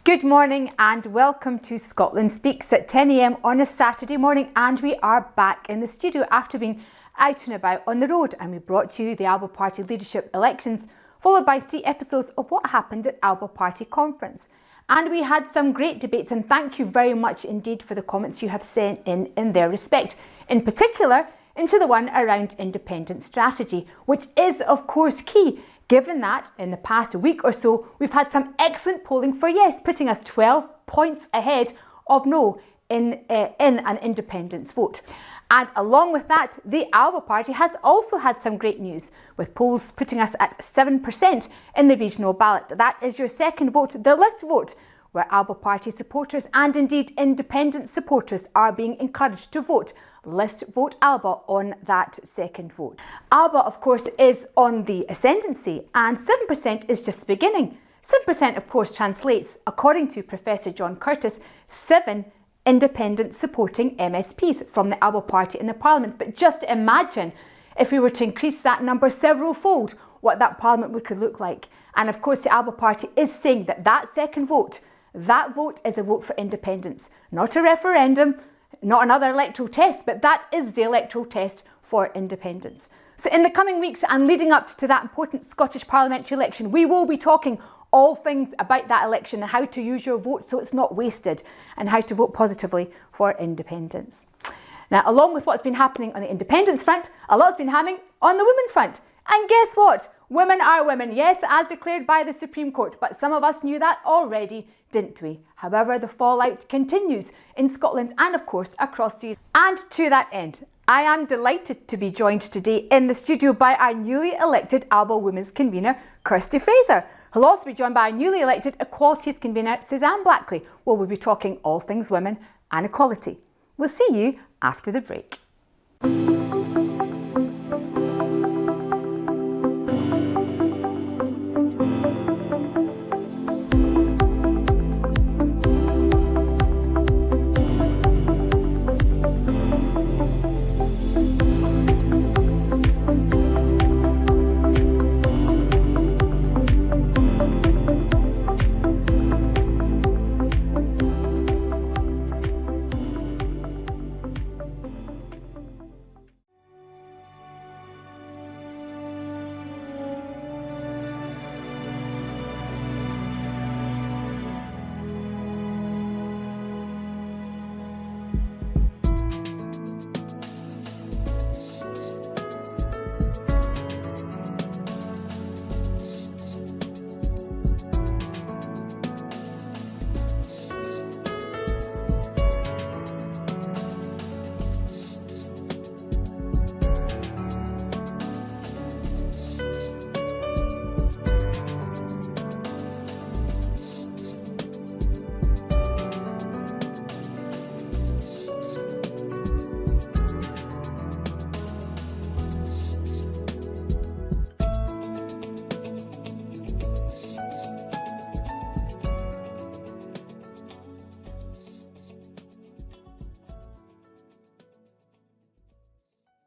Good morning and welcome to Scotland Speaks at 10 a.m. on a Saturday morning, and we are back in the studio after being out and about on the road, and we brought you the ALBA Party leadership elections followed by 3 episodes of what happened at ALBA Party conference. And we had some great debates, and thank you very much indeed for the comments you have sent in their respect, in particular into the one around independent strategy, which is of course key, given that in the past week or so we've had some excellent polling for yes, putting us 12 points ahead of no in an independence vote. And along with that, the ALBA Party has also had some great news, with polls putting us at 7% in the regional ballot. That is your second vote, the list vote, where ALBA Party supporters and indeed independent supporters are being encouraged to vote. List vote ALBA on that second vote. ALBA, of course, is on the ascendancy, and 7% is just the beginning. 7%, of course, translates, according to Professor John Curtis, 7 independent supporting MSPs from the ALBA Party in the Parliament. But just imagine if we were to increase that number several fold, what that Parliament could look like. And of course, the ALBA Party is saying that that second vote, that vote is a vote for independence, not a referendum, not another electoral test, but that is the electoral test for independence. So in the coming weeks and leading up to that important Scottish parliamentary election, we will be talking all things about that election and how to use your vote so it's not wasted, and how to vote positively for independence. Now, along with what's been happening on the independence front, a lot's been happening on the women front. And guess what? Women are women, yes, as declared by the Supreme Court, but some of us knew that already, didn't we? However, the fallout continues in Scotland and of course across the... And to that end, I am delighted to be joined today in the studio by our newly elected ALBA Women's Convener, Kirsty Fraser. He'll also be joined by our newly elected Equalities Convener, Suzanne Blackley, where we'll be talking all things women and equality. We'll see you after the break.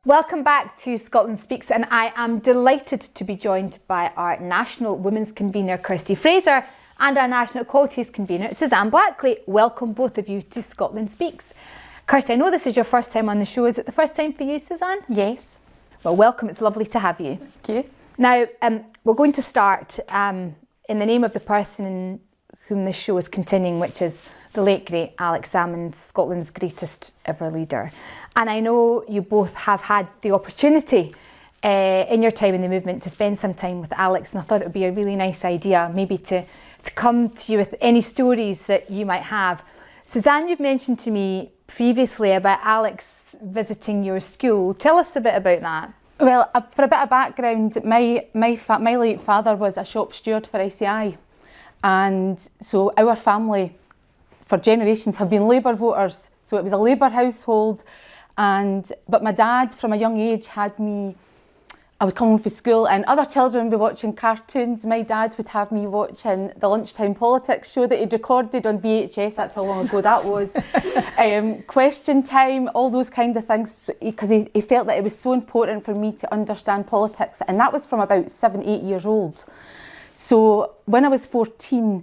Welcome back to Scotland Speaks, and I am delighted to be joined by our National Women's Convener, Kirsty Fraser, and our National Equalities Convener, Suzanne Blackley. Welcome both of you to Scotland Speaks. Kirsty, I know this is your first time on the show. Is it the first time for you, Suzanne? Yes. Well, welcome. It's lovely to have you. Thank you. Now, we're going to start in the name of the person whom this show is continuing, which is the late great Alex Salmond, Scotland's greatest ever leader. And I know you both have had the opportunity in your time in the movement to spend some time with Alex, and I thought it would be a really nice idea maybe to come to you with any stories that you might have. Suzanne, you've mentioned to me previously about Alex visiting your school. Tell us a bit about that. Well, for a bit of background, my late father was a shop steward for ICI, and so our family for generations have been Labour voters, so it was a Labour household. But my dad, from a young age, had me, I would come home from school and other children would be watching cartoons. My dad would have me watching the lunchtime politics show that he'd recorded on VHS, that's how long ago that was. Question time, all those kind of things, because he felt that it was so important for me to understand politics, and that was from about 7, 8 years old. So when I was 14,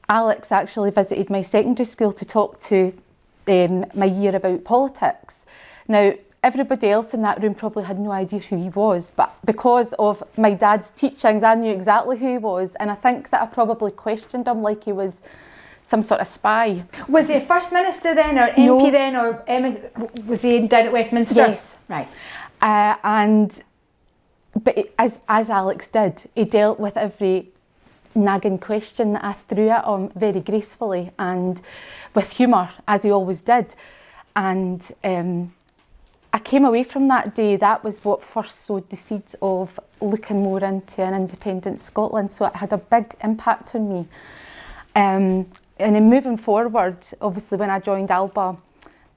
Alex actually visited my secondary school to talk to my year about politics. Now, everybody else in that room probably had no idea who he was, but because of my dad's teachings, I knew exactly who he was, and I think that I probably questioned him like he was some sort of spy. Was he a First Minister then, or MP No. then, or was he down at Westminster? Yes. Right. But as Alex did, he dealt with every nagging question that I threw at him very gracefully and with humour, as he always did. And I came away from that day, that was what first sowed the seeds of looking more into an independent Scotland, so it had a big impact on me. And in moving forward, obviously when I joined ALBA,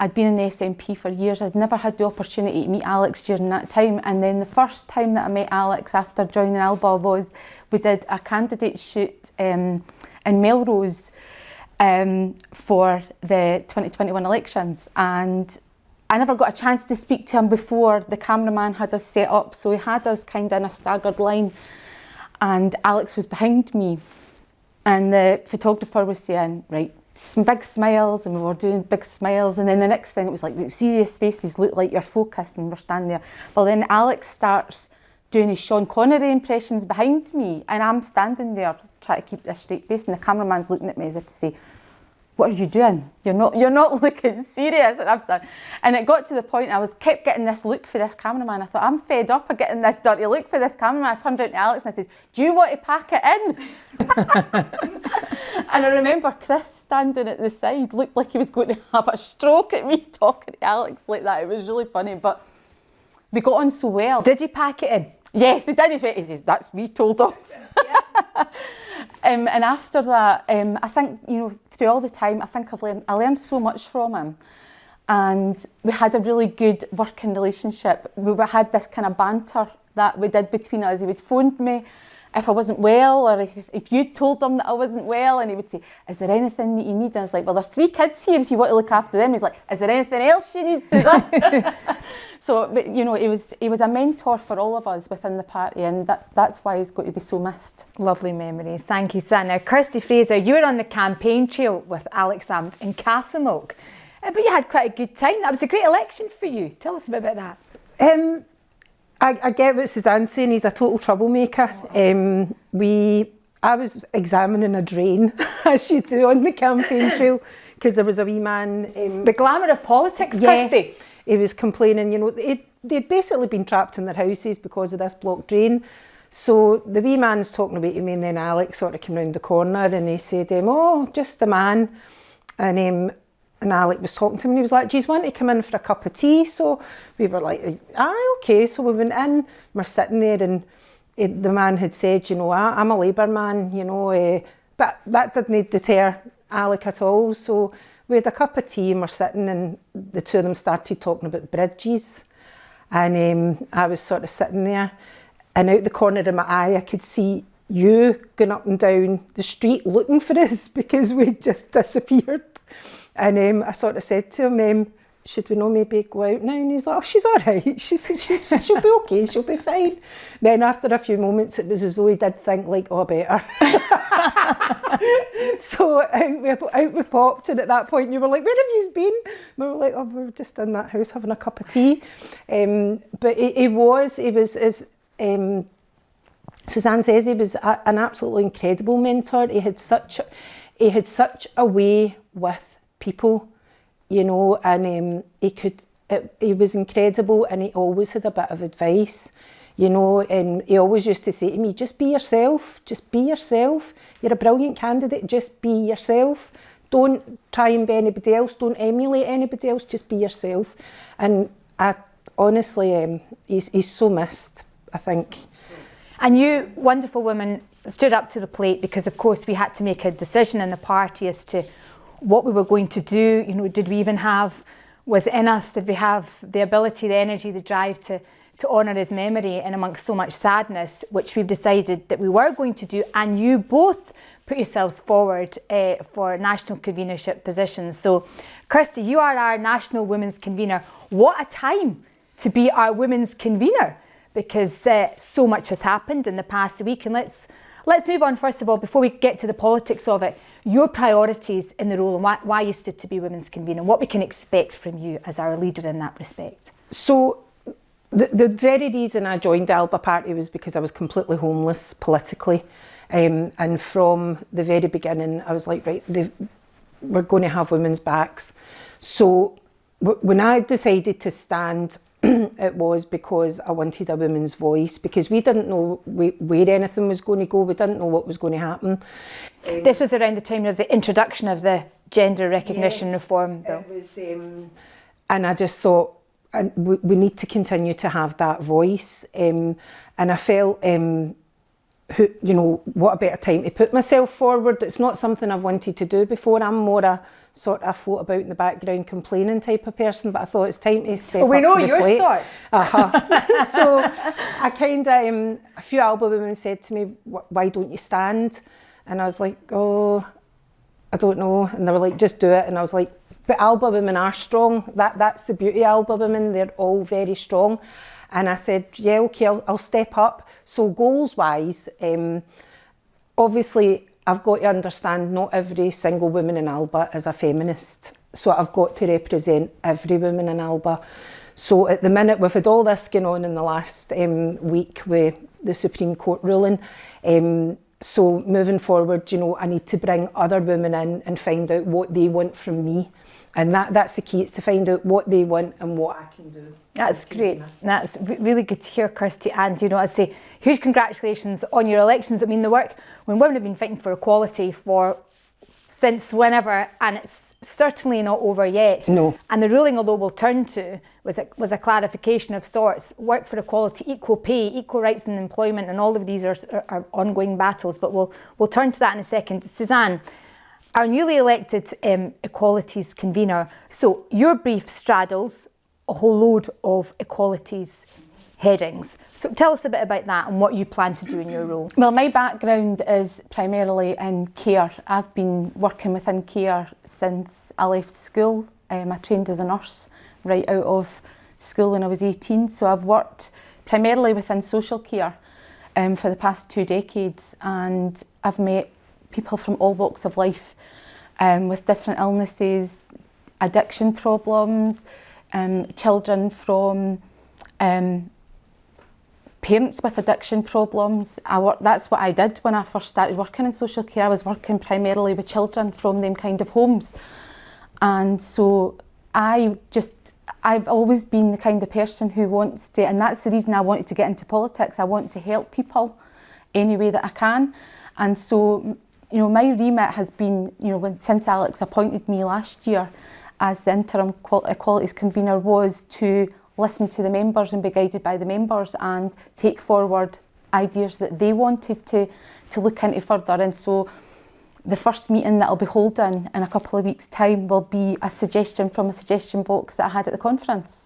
I'd been an SNP for years. I'd never had the opportunity to meet Alex during that time. And then the first time that I met Alex after joining ALBA was we did a candidate shoot in Melrose for the 2021 elections. And I never got a chance to speak to him before the cameraman had us set up. So he had us kind of in a staggered line. And Alex was behind me. And the photographer was saying, right, some big smiles, and we were doing big smiles, and then the next thing it was like the serious faces look like you're focused, and we're standing there. Well, then Alex starts doing his Sean Connery impressions behind me, and I'm standing there trying to keep this straight face, and the cameraman's looking at me as if to say, what are you doing? You're not looking serious. And I'm saying, and it got to the point I kept getting this look for this cameraman. I thought, I'm fed up of getting this dirty look for this cameraman. I turned around to Alex and I says, do you want to pack it in? And I remember Chris standing at the side, looked like he was going to have a stroke at me talking to Alex like that. It was really funny, but we got on so well. Did you pack it in? Yes, he did. He says, that's me told off. Yeah. And after that, I think, through all the time, I think I learned so much from him. And we had a really good working relationship. We had this kind of banter that we did between us. He would phone me if I wasn't well, or if you told him that I wasn't well, and he would say, is there anything that you need? And I was like, well, there's 3 kids here if you want to look after them. He's like, is there anything else you need, Suzanne? So, but, he was a mentor for all of us within the party, and that's why he's going to be so missed. Lovely memories. Thank you, Suzanne. Now, Kirsty, Fraser, you were on the campaign trail with Alex Salmond in Castlemilk, but you had quite a good time. That was a great election for you. Tell us a bit about that. I get what Suzanne's saying. He's a total troublemaker. I was examining a drain, as you do on the campaign trail, because there was a wee man. The glamour of politics, yeah, Kirsty. He was complaining, they'd basically been trapped in their houses because of this blocked drain. So the wee man's talking about to me, and then Alex sort of came round the corner and he said, oh, just the man. And Alec was talking to him and he was like, geez, want to come in for a cup of tea? So we were like, okay. So we went in, we're sitting there, and the man had said, I'm a Labour man, but that didn't deter Alec at all. So we had a cup of tea and we're sitting, and the two of them started talking about bridges. And I was sort of sitting there, and out the corner of my eye, I could see you going up and down the street looking for us because we'd just disappeared. And I sort of said to him, should we not maybe go out now? And he's like, oh, she's all right. She'll be okay. She'll be fine. Then after a few moments, it was as though he did think like, oh, better. So out we popped. And at that point, you were like, where have you been? We were like, oh, we were just in that house having a cup of tea. But he was, as Suzanne says, he was an absolutely incredible mentor. He had such a way with people, and he was incredible, and he always had a bit of advice, and he always used to say to me, just be yourself, you're a brilliant candidate, just be yourself, don't try and be anybody else, don't emulate anybody else, just be yourself. And I honestly, he's so missed, I think. And you, wonderful woman, stood up to the plate because, of course, we had to make a decision in the party as to what we were going to do. Did we even was it in us, did we have the ability, the energy, the drive to honour his memory in amongst so much sadness, which we've decided that we were going to do. And you both put yourselves forward for national convenership positions. So, Kirsty, you are our National Women's Convener. What a time to be our Women's Convener, because so much has happened in the past week. And let's Let's move on first of all, before we get to the politics of it, your priorities in the role and why you stood to be Women's Convener and what we can expect from you as our leader in that respect. So the very reason I joined the ALBA party was because I was completely homeless politically. And from the very beginning, I was like, right, we're going to have women's backs. So when I decided to stand, it was because I wanted a women's voice, because we didn't know where anything was going to go. We didn't know what was going to happen. This was around the time of the introduction of the gender recognition reform bill. It was, and I just thought, and we need to continue to have that voice. And I felt, what a better time to put myself forward. It's not something I've wanted to do before. I'm more a sort of float about in the background complaining type of person, but I thought it's time to step up to the plate. We know your sort. So I kind of, a few ALBA women said to me, why don't you stand? And I was like, oh, I don't know. And they were like, just do it. And I was like, but ALBA women are strong. That's the beauty of ALBA women. They're all very strong. And I said, yeah, okay, I'll step up. So goals-wise, obviously, I've got to understand not every single woman in ALBA is a feminist. So I've got to represent every woman in ALBA. So at the minute, we've had all this going on in the last week with the Supreme Court ruling. So moving forward, I need to bring other women in and find out what they want from me. And that's the key, it's to find out what they want and what I can do. That's great. That's really good to hear, Kirsty. And, I'd say huge congratulations on your elections. I mean, the work, when women have been fighting for equality since whenever, and it's certainly not over yet. No. And the ruling, although we'll turn to, was a clarification of sorts. Work for equality, equal pay, equal rights in employment, and all of these are ongoing battles. But we'll turn to that in a second. Suzanne, our newly elected Equalities convener. So your brief straddles a whole load of Equalities headings. So tell us a bit about that and what you plan to do in your role. Well, my background is primarily in care. I've been working within care since I left school. I trained as a nurse right out of school when I was 18. So I've worked primarily within social care for the past 2 decades, and I've met people from all walks of life with different illnesses, addiction problems, children from parents with addiction problems. That's what I did when I first started working in social care. I was working primarily with children from them kind of homes. And so I've always been the kind of person who wants to, and that's the reason I wanted to get into politics. I want to help people any way that I can. And so, my remit has been, since Alex appointed me last year as the interim Equalities convener, was to listen to the members and be guided by the members and take forward ideas that they wanted to look into further. And so the first meeting that I'll be holding in a couple of weeks' time will be a suggestion from a suggestion box that I had at the conference.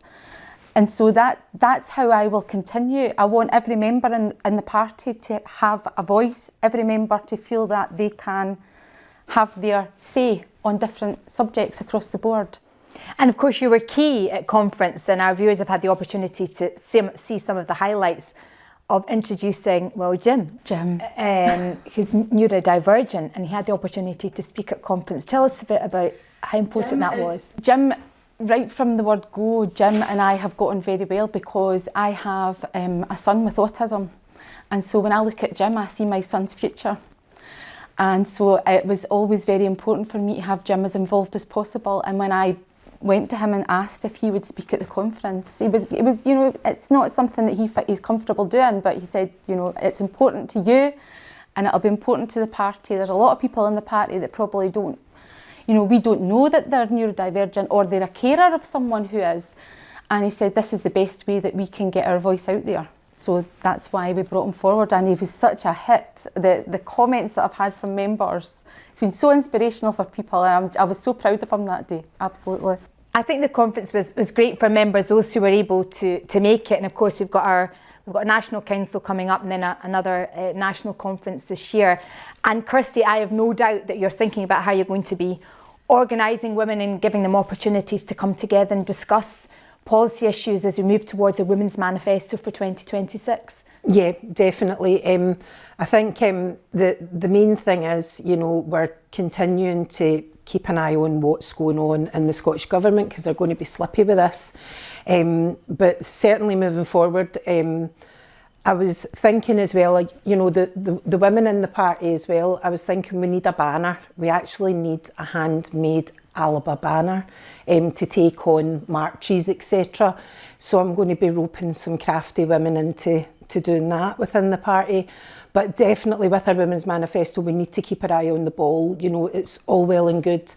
And so that's how I will continue. I want every member in the party to have a voice, every member to feel that they can have their say on different subjects across the board. And of course you were key at conference, and our viewers have had the opportunity to see some of the highlights of introducing, Jim, who's neurodivergent, and he had the opportunity to speak at conference. Tell us a bit about how important that was. Jim, right from the word go, Jim and I have gotten very well because I have a son with autism. And so when I look at Jim, I see my son's future. And so it was always very important for me to have Jim as involved as possible. And when I went to him and asked if he would speak at the conference, it was it's not something that he's comfortable doing, but he said, it's important to you and it'll be important to the party. There's a lot of people in the party that probably don't, we don't know that they're neurodivergent or they're a carer of someone who is. And he said, this is the best way that we can get our voice out there. So that's why we brought him forward, and he was such a hit. The comments that I've had from members, it's been so inspirational for people, and I was so proud of him that day, absolutely. I think the conference was great for members, those who were able to make it, and of course we've got a national council coming up, and then another national conference this year. And Kirsty, I have no doubt that you're thinking about how you're going to be organising women and giving them opportunities to come together and discuss policy issues as we move towards a Women's Manifesto for 2026? Yeah, definitely. I think the main thing is, we're continuing to keep an eye on what's going on in the Scottish Government, because they're going to be slippy with this. But certainly moving forward, I was thinking as well, the women in the party as well, I was thinking we need a banner. We actually need a handmade ALBA banner to take on marches, etc. So I'm going to be roping some crafty women into doing that within the party. But definitely with our Women's Manifesto, we need to keep our eye on the ball. It's all well and good.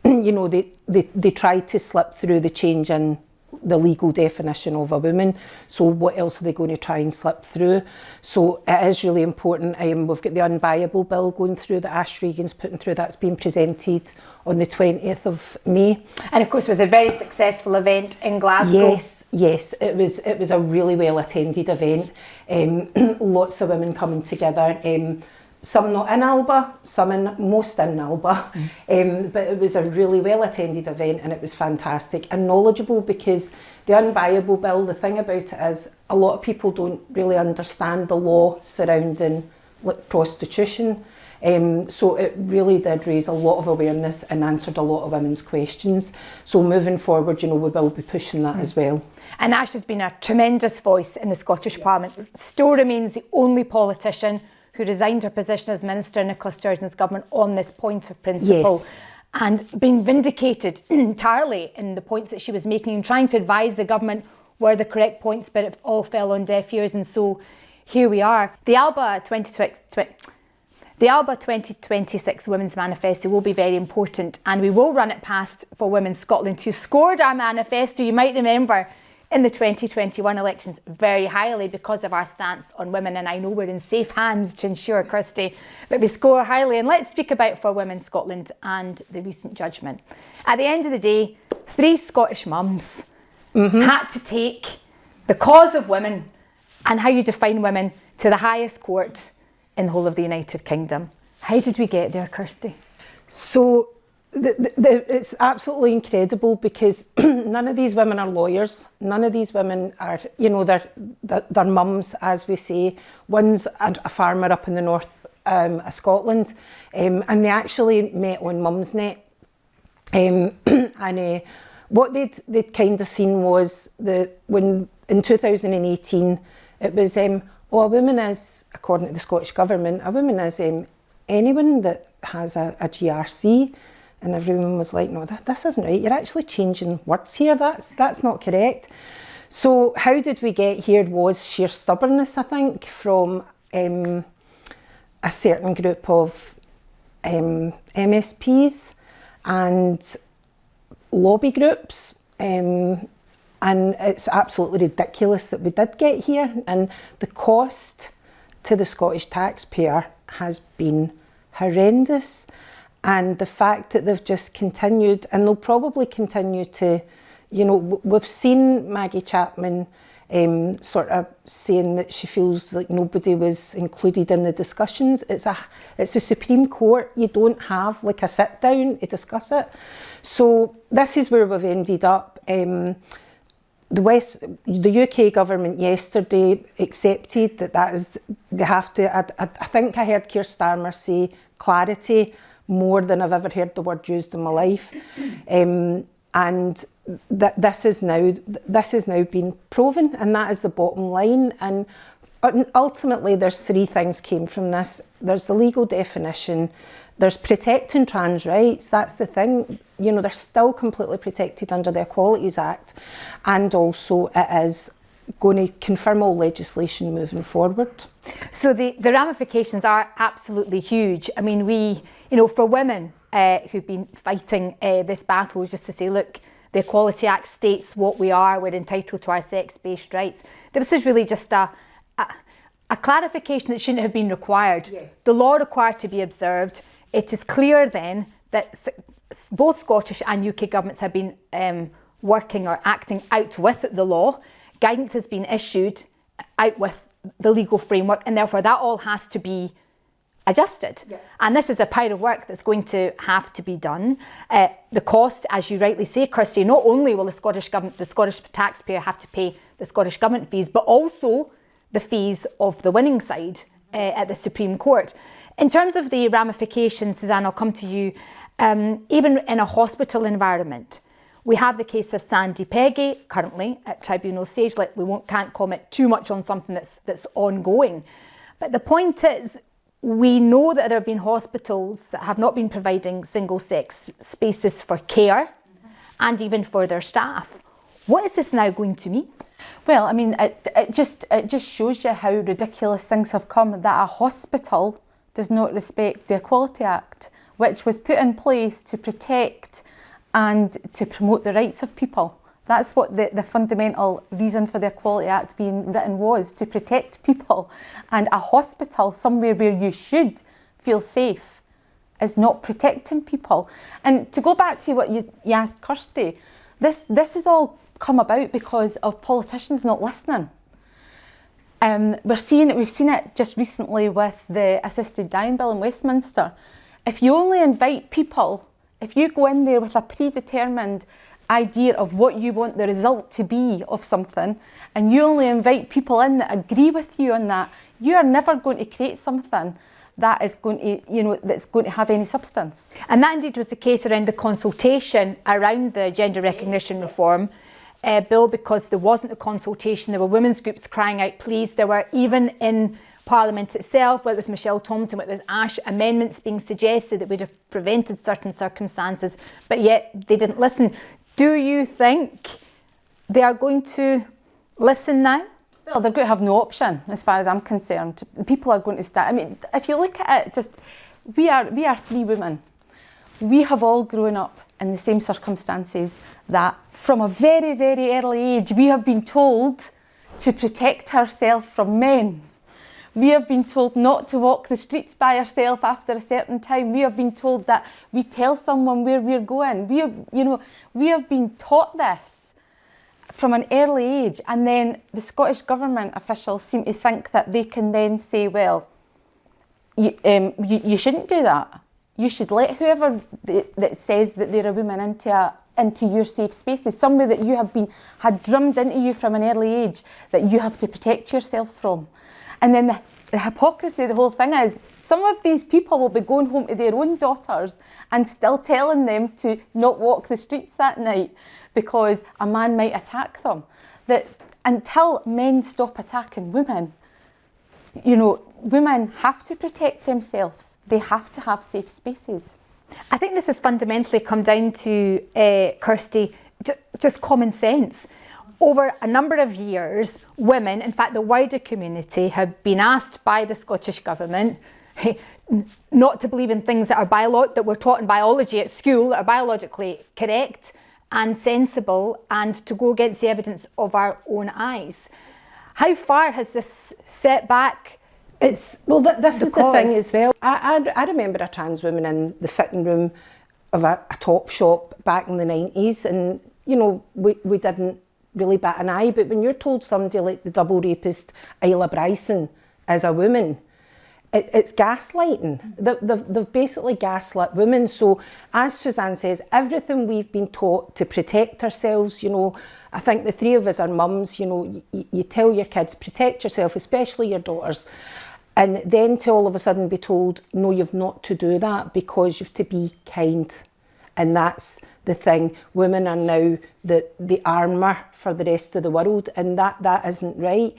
They tried to slip through the change in the legal definition of a woman. So what else are they going to try and slip through? So it is really important. We've got the Unbuyable Bill going through that Ash Regan's putting through. That's being presented on the 20th of May. And of course, it was a very successful event in Glasgow. Yes, it was a really well attended event. Lots of women coming together. Some not in ALBA, most in ALBA. But it was a really well attended event, and it was fantastic and knowledgeable, because the Unbuyable Bill, the thing about it is a lot of people don't really understand the law surrounding prostitution. So it really did raise a lot of awareness and answered a lot of women's questions. So moving forward, we will be pushing that as well. And Ash has been a tremendous voice in the Scottish Parliament. Still remains the only politician who resigned her position as Minister in Nicola Sturgeon's government on this point of principle. Yes. And being vindicated entirely in the points that she was making and trying to advise the government were the correct points, but it all fell on deaf ears, and so here we are. The ALBA 2026 Women's Manifesto will be very important, and we will run it past for Women Scotland, who scored our manifesto, you might remember, in the 2021 elections very highly because of our stance on women, and I know we're in safe hands to ensure, Kirsty, that we score highly. And let's speak about For Women Scotland and the recent judgment. At the end of the day, 3 Scottish mums had to take the cause of women and how you define women to the highest court in the whole of the United Kingdom. How did we get there, Kirsty? So it's absolutely incredible, because none of these women are lawyers. None of these women are, they're mums, as we say. One's a farmer up in the north of Scotland, and they actually met on Mumsnet. What they'd kind of seen was when in 2018 it was, a woman is, according to the Scottish Government, a woman is anyone that has a GRC. And everyone was like, no, this isn't right. You're actually changing words here. That's not correct. So how did we get here was sheer stubbornness, I think, from a certain group of MSPs and lobby groups. And it's absolutely ridiculous that we did get here. And the cost to the Scottish taxpayer has been horrendous. And the fact that they've just continued, and they'll probably continue to, we've seen Maggie Chapman sort of saying that she feels like nobody was included in the discussions. It's the Supreme Court. You don't have like a sit down to discuss it. So this is where we've ended up. The UK government yesterday accepted that is, they have to, I think I heard Keir Starmer say clarity more than I've ever heard the word used in my life. And this has now been proven, and that is the bottom line. And ultimately there's 3 things came from this. There's the legal definition, there's protecting trans rights, that's the thing. They're still completely protected under the Equalities Act, and also it is going to confirm all legislation moving forward. So the ramifications are absolutely huge. I mean, for women who've been fighting this battle, just to say, look, the Equality Act states what we are, we're entitled to our sex-based rights. This is really just a clarification that shouldn't have been required. Yeah. The law required to be observed. It is clear then that both Scottish and UK governments have been working or acting out with the law. Guidance has been issued out with the legal framework, and therefore that all has to be adjusted. And this is a pile of work that's going to have to be done. The cost, as you rightly say, Kirsty, not only will the Scottish government, the Scottish taxpayer have to pay the Scottish government fees, but also the fees of the winning side at the Supreme Court. In terms of the ramifications, Suzanne, I'll come to you. Even in a hospital environment, we have the case of Sandy Peggy currently at tribunal stage. Like, can't comment too much on something that's ongoing. But the point is, we know that there have been hospitals that have not been providing single-sex spaces for care and even for their staff. What is this now going to mean? Well, I mean, it just shows you how ridiculous things have come, that a hospital does not respect the Equality Act, which was put in place to protect and to promote the rights of people. That's what the fundamental reason for the Equality Act being written was, to protect people. And a hospital, somewhere where you should feel safe, is not protecting people. And to go back to what you asked Kirsty, this has all come about because of politicians not listening. We've seen it just recently with the assisted dying bill in Westminster. If you only invite people, if you go in there with a predetermined idea of what you want the result to be of something, and you only invite people in that agree with you on that, you are never going to create something that is going to, that's going to have any substance. And that indeed was the case around the consultation around the gender recognition reform bill, because there wasn't a consultation. There were women's groups crying out, please. There were, even in Parliament itself, whether it was Michelle Thompson, whether it was Ash, amendments being suggested that would have prevented certain circumstances, but yet they didn't listen. Do you think they are going to listen now? Well, they're going to have no option, as far as I'm concerned. People are going to start. I mean, if you look at it, we are three women. We have all grown up in the same circumstances, that from a very, very early age, we have been told to protect ourselves from men. We have been told not to walk the streets by ourselves after a certain time. We have been told that we tell someone where we're going. We have been taught this from an early age, and then the Scottish Government officials seem to think that they can then say, well, you shouldn't do that. You should let whoever that says that they're a woman into your safe spaces, somewhere that you had drummed into you from an early age that you have to protect yourself from. And then the hypocrisy of the whole thing is, some of these people will be going home to their own daughters and still telling them to not walk the streets that night because a man might attack them. That until men stop attacking women, women have to protect themselves. They have to have safe spaces. I think this has fundamentally come down to, Kirsty, just common sense. Over a number of years, women, in fact the wider community, have been asked by the Scottish Government not to believe in things that we're taught in biology at school, that are biologically correct and sensible, and to go against the evidence of our own eyes. How far has this set back? This is the thing as well. I remember a trans woman in the fitting room of a top shop back in the 90s, and we didn't really bat an eye, but when you're told somebody like the double rapist Isla Bryson is a woman, it's gaslighting. They've basically gaslit women. So as Suzanne says, everything we've been taught to protect ourselves, I think the three of us are mums, you tell your kids, protect yourself, especially your daughters, and then to all of a sudden be told, no, you've not to do that because you have to be kind. And that's the thing. Women are now the armour for the rest of the world, and that isn't right.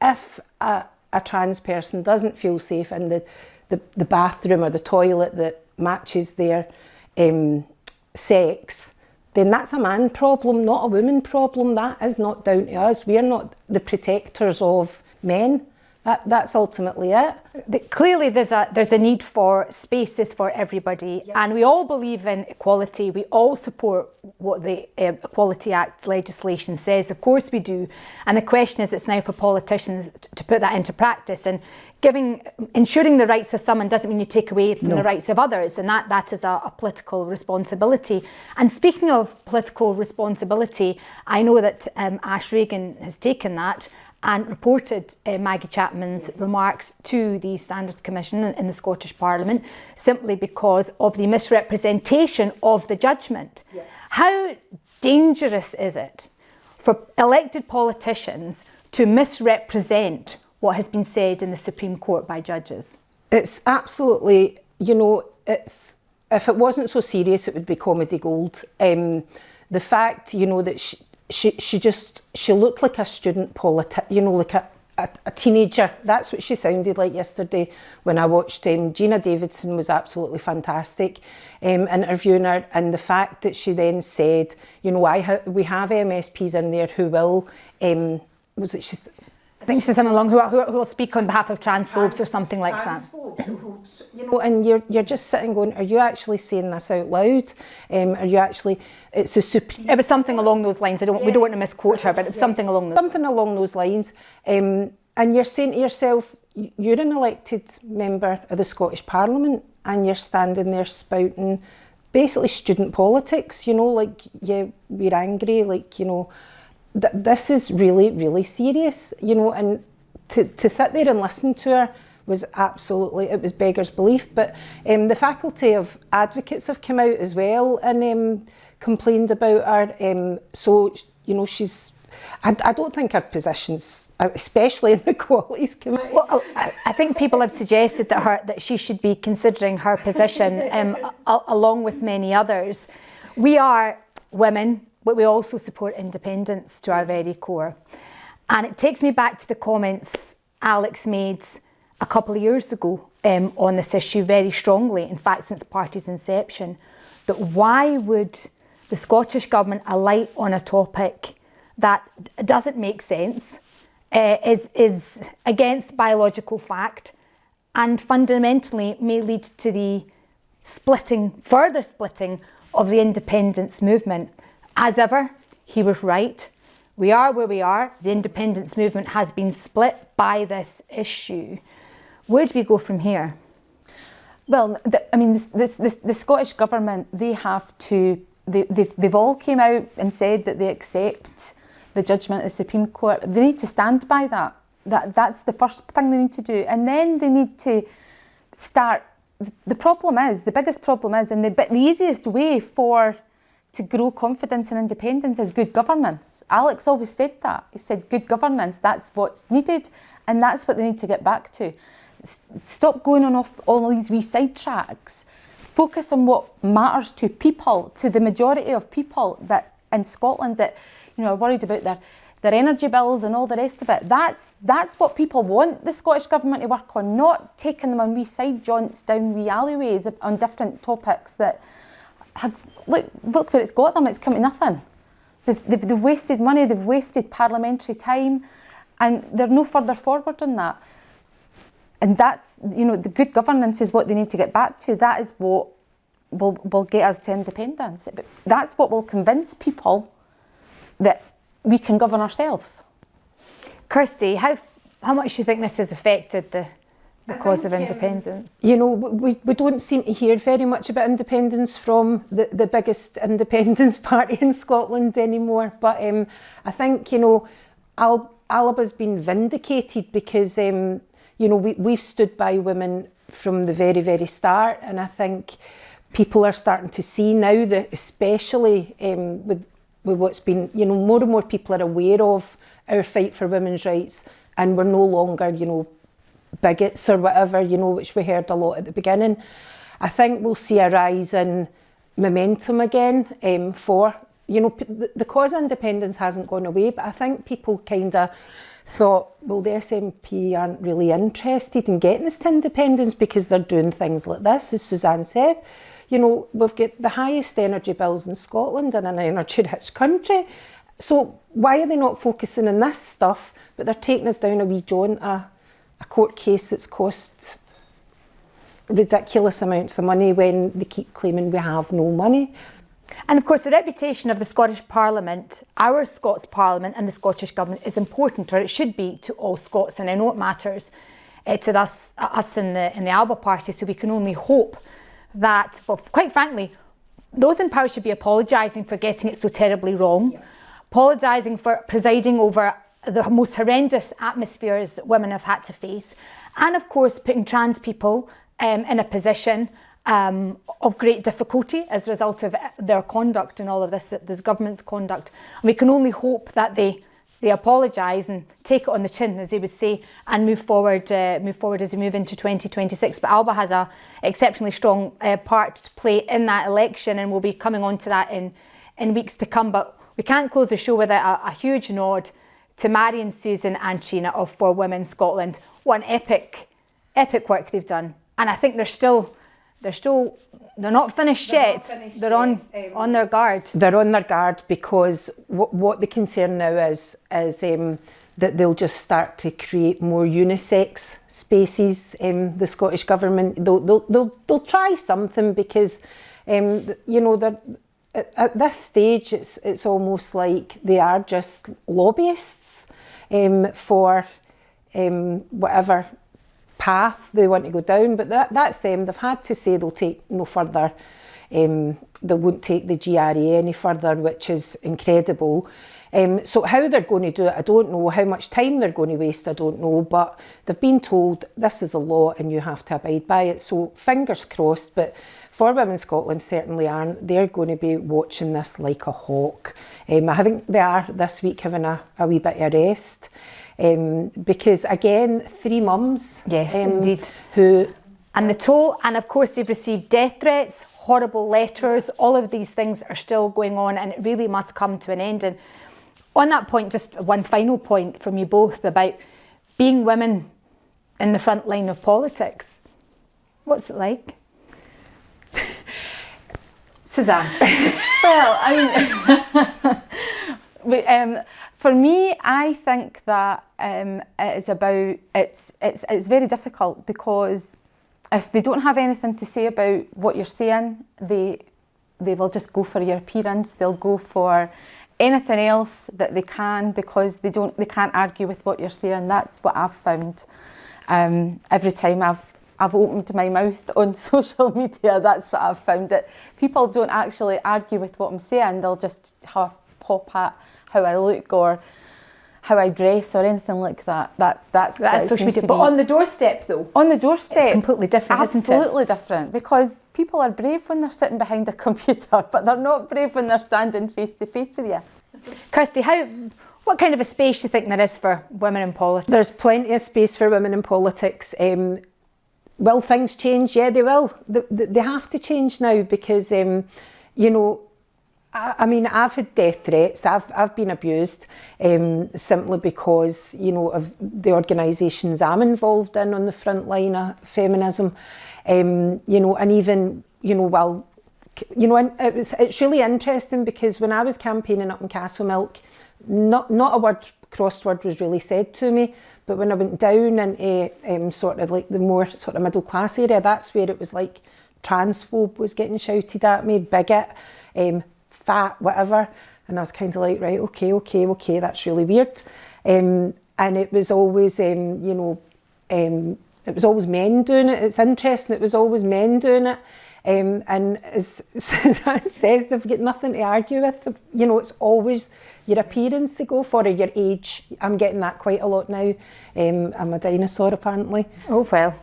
If a trans person doesn't feel safe in the bathroom or the toilet that matches their sex, then that's a man problem, not a woman problem. That is not down to us. We are not the protectors of men. That's ultimately it. Clearly there's a need for spaces for everybody, and we all believe in equality. We all support what the Equality Act legislation says. Of course we do. And the question is, it's now for politicians to put that into practice, and ensuring the rights of someone doesn't mean you take away from the rights of others, and that is a political responsibility. And speaking of political responsibility, I know that Ash Regan has taken that, and reported Maggie Chapman's remarks to the Standards Commission in the Scottish Parliament simply because of the misrepresentation of the judgment. Yes. How dangerous is it for elected politicians to misrepresent what has been said in the Supreme Court by judges? It's absolutely, if it wasn't so serious, it would be comedy gold. The fact, that she looked like a student like a teenager. That's what she sounded like yesterday when I watched. Gina Davidson was absolutely fantastic interviewing her, and the fact that she then said, we have MSPs in there who will, I think she said something along who will speak on behalf of transphobes or something like that. And you're just sitting going, are you actually saying this out loud? Are you actually? It's a supreme. It was something along those lines. We don't want to misquote her, but it was something along those lines. And you're saying to yourself, you're an elected member of the Scottish Parliament, and you're standing there spouting basically student politics. We're angry, this is really, really serious, and to sit there and listen to her was it was beggar's belief. But the faculty of advocates have come out as well and complained about her. I don't think her positions, especially in the Equalities Committee. Well, I think people have suggested that she should be considering her position along with many others. We are women, but we also support independence to our very core. And it takes me back to the comments Alex made a couple of years ago on this issue very strongly, in fact, since party's inception, that why would the Scottish Government alight on a topic that doesn't make sense, is against biological fact, and fundamentally may lead to the further splitting of the independence movement. As ever, he was right. We are where we are. The independence movement has been split by this issue. Where do we go from here? Well, the Scottish Government, they've all came out and said that they accept the judgment of the Supreme Court. They need to stand by that. That's the first thing they need to do. And then they need to start. The biggest problem is, and the easiest way to grow confidence and independence is good governance. Alex always said that. He said good governance, that's what's needed, and that's what they need to get back to. Stop going on off all these wee sidetracks. Focus on what matters to people, to the majority of people that in Scotland that are worried about their energy bills and all the rest of it. That's what people want the Scottish Government to work on, not taking them on wee side jaunts down wee alleyways on different topics that have, look where it's got them, it's come to nothing. They've wasted money, they've wasted parliamentary time, and they're no further forward on that. And that's, the good governance is what they need to get back to. That is what will get us to independence. That's what will convince people that we can govern ourselves. Kirsty, how much do you think this has affected the cause of independence? We don't seem to hear very much about independence from the biggest independence party in Scotland anymore. But I think, ALBA's been vindicated because, we've stood by women from the very, very start. And I think people are starting to see now that, especially with what's been, more and more people are aware of our fight for women's rights, and we're no longer, bigots or whatever, which we heard a lot at the beginning. I think we'll see a rise in momentum again for, the cause of independence hasn't gone away, but I think people kind of thought, well, the SNP aren't really interested in getting us to independence because they're doing things like this, as Suzanne said. We've got the highest energy bills in Scotland in an energy-rich country. So why are they not focusing on this stuff, but they're taking us down a wee jaunt, a court case that's cost ridiculous amounts of money when they keep claiming we have no money. And of course, the reputation of the Scottish Parliament, our Scots Parliament and the Scottish Government is important, or it should be, to all Scots. And I know it matters to us in the ALBA party, so we can only hope that, well, quite frankly, those in power should be apologising for getting it so terribly wrong, apologising for presiding over the most horrendous atmospheres that women have had to face, and of course putting trans people in a position of great difficulty as a result of their conduct and all of this government's conduct. And we can only hope that they apologise and take it on the chin, as they would say, and move forward as we move into 2026. But ALBA has a exceptionally strong part to play in that election, and we'll be coming on to that in weeks to come. But we can't close the show without a huge nod to Marion, Susan and Trina of For Women Scotland. What an epic work they've done. And I think they're not finished yet. They're on their guard. They're on their guard because what the concern now is that they'll just start to create more unisex spaces. The Scottish Government, they'll try something because they're at this stage it's almost like they are just lobbyists for whatever path they want to go down, but that's them. They've had to say they'll take no further, they won't take the GRA any further, which is incredible. So how they're going to do it, I don't know. How much time they're going to waste, I don't know, but they've been told this is a law and you have to abide by it. So fingers crossed, but For Women Scotland certainly aren't. They're going to be watching this like a hawk. I think they are this week having a wee bit of a rest. Because again, 3 mums. Yes, indeed. And the toll, and of course they've received death threats, horrible letters, all of these things are still going on, and it really must come to an end. And on that point, just one final point from you both about being women in the front line of politics. What's it like? Suzanne. Well, I mean, for me, I think that it's very difficult because if they don't have anything to say about what you're saying, they will just go for your appearance. They'll go for anything else that they can because they can't argue with what you're saying. That's what I've found. Every time I've opened my mouth on social media, that's what I've found, that people don't actually argue with what I'm saying. They'll just pop at how I look or how I dress or anything like that. That's social media. But on the doorstep, though, on the doorstep, it's completely different, isn't it? Absolutely different, because people are brave when they're sitting behind a computer, but they're not brave when they're standing face to face with you. Kirsty, what kind of a space do you think there is for women in politics? There's plenty of space for women in politics. Will things change? Yeah, they will. They have to change now because, I mean, I've had death threats. I've been abused simply because, of the organisations I'm involved in on the front line of feminism. And even, it's really interesting because when I was campaigning up in Castlemilk, not a crossword was really said to me. But when I went down into sort of like the more sort of middle class area, that's where it was like transphobe was getting shouted at me, bigot, fat, whatever. And I was kind of like, right, okay, that's really weird. And it was always, it was always men doing it. It's interesting, it was always men doing it. And as Suzanne says, they've got nothing to argue with. It's always your appearance they go for, or your age. I'm getting that quite a lot now. I'm a dinosaur, apparently. Oh, well.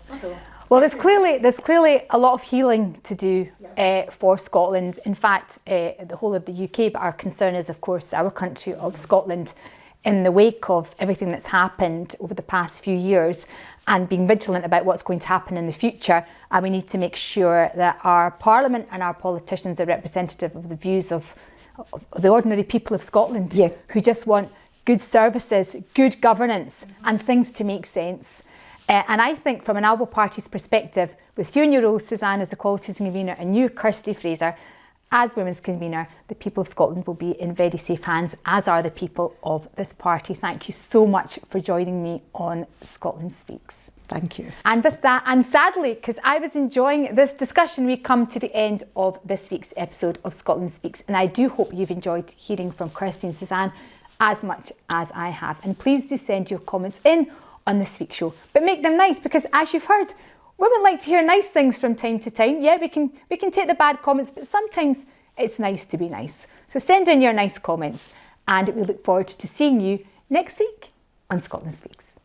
Well, there's clearly a lot of healing to do for Scotland. In fact, the whole of the UK, but our concern is, of course, our country of Scotland in the wake of everything that's happened over the past few years, and being vigilant about what's going to happen in the future. And we need to make sure that our Parliament and our politicians are representative of the views of the ordinary people of Scotland, who just want good services, good governance, and things to make sense. And I think from an ALBA Party's perspective, with you in your role, Suzanne, as Equalities Convener, and you, Kirsty Fraser, as Women's Convener, the people of Scotland will be in very safe hands, as are the people of this party. Thank you so much for joining me on Scotland Speaks. Thank you. And with that, and sadly, because I was enjoying this discussion, we come to the end of this week's episode of Scotland Speaks. And I do hope you've enjoyed hearing from Kirsty and Suzanne as much as I have. And please do send your comments in on this week's show, but make them nice, because as you've heard, women like to hear nice things from time to time. Yeah, we can take the bad comments, but sometimes it's nice to be nice. So send in your nice comments, and we look forward to seeing you next week on Scotland Speaks.